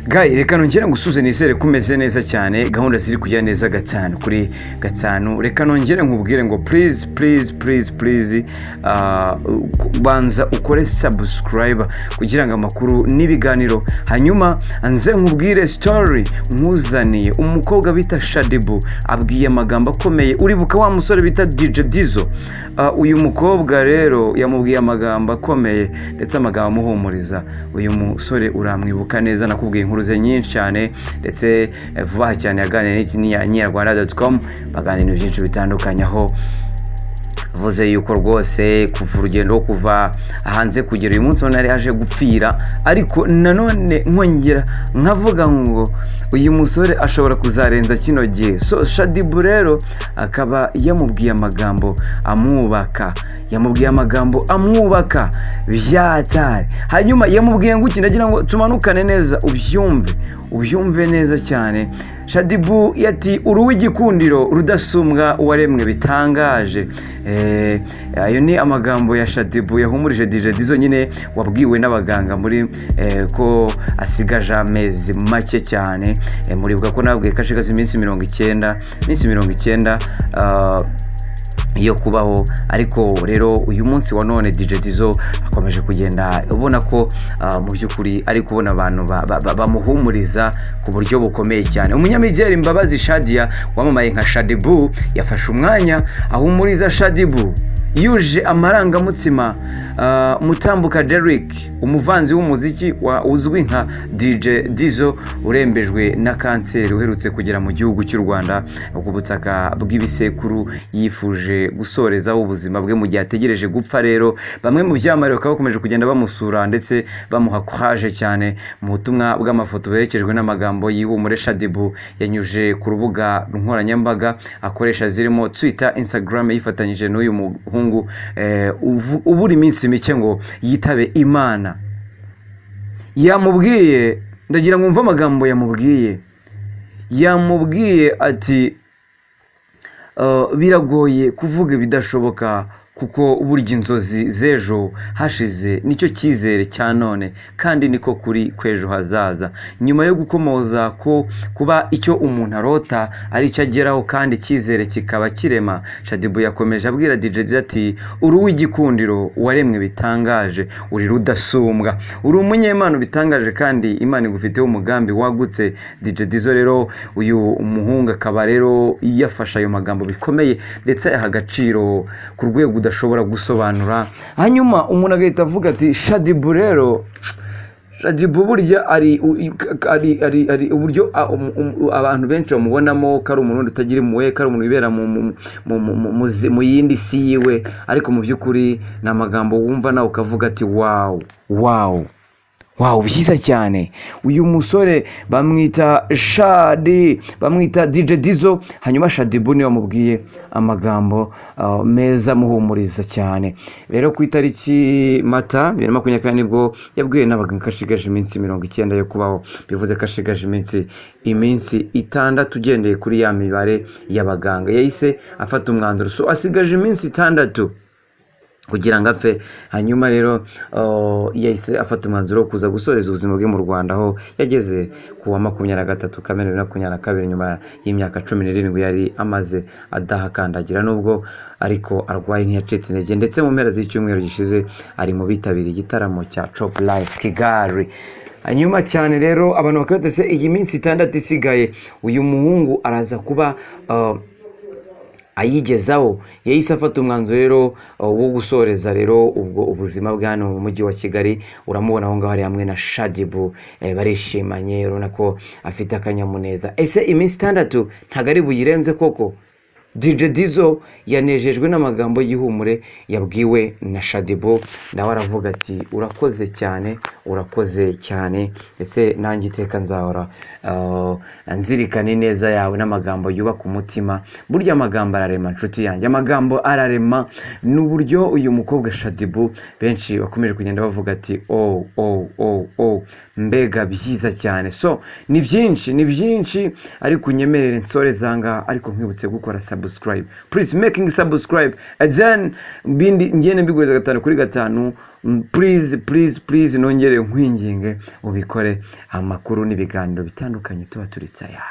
Guy, reka nongere ngusuze nizere ko umeze neza cyane, gahunda ziri kujya neza gatanu kuri gatanu. Reka nongere nkubwire ngo please banza ukore subscribe kugira ngo amakuru n'ibiganiro, hanyuma nze nkubwire story nkuzaniye umukobwa bita Shadibu abwiye amagambo akomeye. Uribuka wa musore bita DJ Dizzo? Uyu mukobwa rero yamubwiye amagambo akomeye ndetse amagambo amuhumuriza. Uyu musore uramwibuka neza, nakubwiye inkuru ze nyinshi cyane ndetse vuba cyane yaganiriye n'inyarwanda.com, baganira ibintu byinshi bitandukanye, aho vuze yuko rwose kuva urugendo kuva hanze kugera uyu munsi nari aje gupfira, ariko nanone nkongera nkavuga ngo uyu musore ashobora kuzarenza kino gihe. So Shadibu rero akaba yamubwiye amagambo amwubaka byatari. Hanyuma yamubwiye ngo ndagira ngo tumanukane neza ubyumve neza cyane. Shadibu yati uruw'igikundiro rudasumbwa waremwe bitangaje. Ayo ni amagambo ya Shadibu yahumurije DJ Dizzo nyine wabwiwe n'abaganga muri ko asigaje amezi make cyane. Muribuka ko nabwiye kashigaze iminsi 90 yo kubaho, ariko rero uyu munsi wa none DJ Dizzo akomeje kugenda ubona ko mu by'ukuri ari kubona abantu bamuhumuriza ku buryo bukomeye cyane. Umunyamideli Mbabazi Shadia wamamaye nka Shadibu yafashe umwanya ahumuriza Shadibu yuje amarangamutima. Mutambuka Derrick, umuvanzi w'umuziki uzwi nka DJ Dizzo, urembejwe na kanseri uherutse kugera mu gihugu cy'u Rwanda ku butaka bw'ibisekuru, yifuje gusorezaho ubuzima bwe mu gihe ategereje gupfa. Rero bamwe mu byamamare bakaba bakomeje kugenda bamusura ndetse bamuha courage cyane. Mu butumwa bw'amafoto berekejwe n'amagambo y'ihumure, Shadibu yanyuje ku rubuga nkoranyambaga akoresha zirimo Twitter, Instagram, yifatanyije n'uyu muhungu uburi iminsi mike ngo yitabe Imana. Yamubwiye, ndagira ngo umve amagambo yamubwiye ati biragoye kuvuga ibidashoboka kuko burya inzozi z'ejo hashize nicyo cyizere cya none, kandi niko kuri kw'ejo hazaza. Nyuma yo gukomoza ko kuba icyo umuntu arota ari cyo ageraho kandi icyizere kikaba kirema, Shadibu yakomeje abwira DJ Dizzo ati uruw'igikundiro waremwe bitangaje, uri rudasumbwa, uri umunyempano bitangaje kandi Imana igufiteho umugambi wagutse. DJ Dizzo rero uyu umuhungu akaba rero yafasha ayo magambo bikomeye ndetse ayaha agaciro ku rwego udashobora gusobanura. Hanyuma umuntu agahita avuga ati Shadibu rero, Shadibu burya ari uburyo abantu benshi bamubonamo ko ari umuntu utagira impuhwe, ko ari umuntu wibera mu yindi si yiwe, ariko mu by'ukuri ni amagambo wumva nawe ukavuga ati wow byiza cyane. Uyu musore bamwita DJ Dizzo, hanyuma Shadibu niwe wamubwiye amagambo meza amuhumuriza cyane. Rero ku itariki Mata 2024 nibwo yabwiye n'abaganga kashigaje iminsi 90 yo kubaho, bivuze kashigaje iminsi 6 ugendeye kuri ya mibare y'abaganga. Yahise afata umwanzuro, so asigaje iminsi 6 kugira ngo apfe. Hanyuma rero yahise afata umwanzuro wo kuza gusoreza ubuzima bwe mu Rwanda, aho yageze ku wa 23 Kamena 2022 nyuma y'imyaka 17 yari amaze adahakandagira, nubwo ariko arwaye ntiyacitse intege, ndetse mu mpera z'icyumweru gishize ari mu bitabiriye igitaramo cya Chop Life Kigali. Hanyuma cyane rero abantu bakatse iyi minsi 6 isigaye uyu muhungu araza kuba ayigezaho. Yahise afata umwanzuro rero wo gusoreza rero ubwo ubuzima bwa hano mu mujyi wa Kigali. Uramubona aho ngaho ari hamwe na Shadibu, barishimanye, urabona ko afite akanyamuneza. Ese iminsi 6 ntago ari buyirenze koko? DJ Dizzo yanejejwe n'amagambo y'ihumure yabwiwe na Shadibu, nawe aravuga ati urakoze cyane ndetse nanjye iteka nzahora nzirikana neza yawe n'amagambo yubaka umutima. Burya amagambo ararema nshuti yanjye, amagambo ararema. N'uburyo uyu mukobwa Shadibu benshi bakomeje kugenda bavuga ati mbega byiza cyane. So ni byinshi ariko unyemerere nsore zanga ariko nkwibutse gukora subscribe, please making subscribe and then bindi ngene mbiguza 5 kuri 5, please nongere nkwinginge ubikore, amakuru n'ibiganiro bitandukanye tuba turitsa ya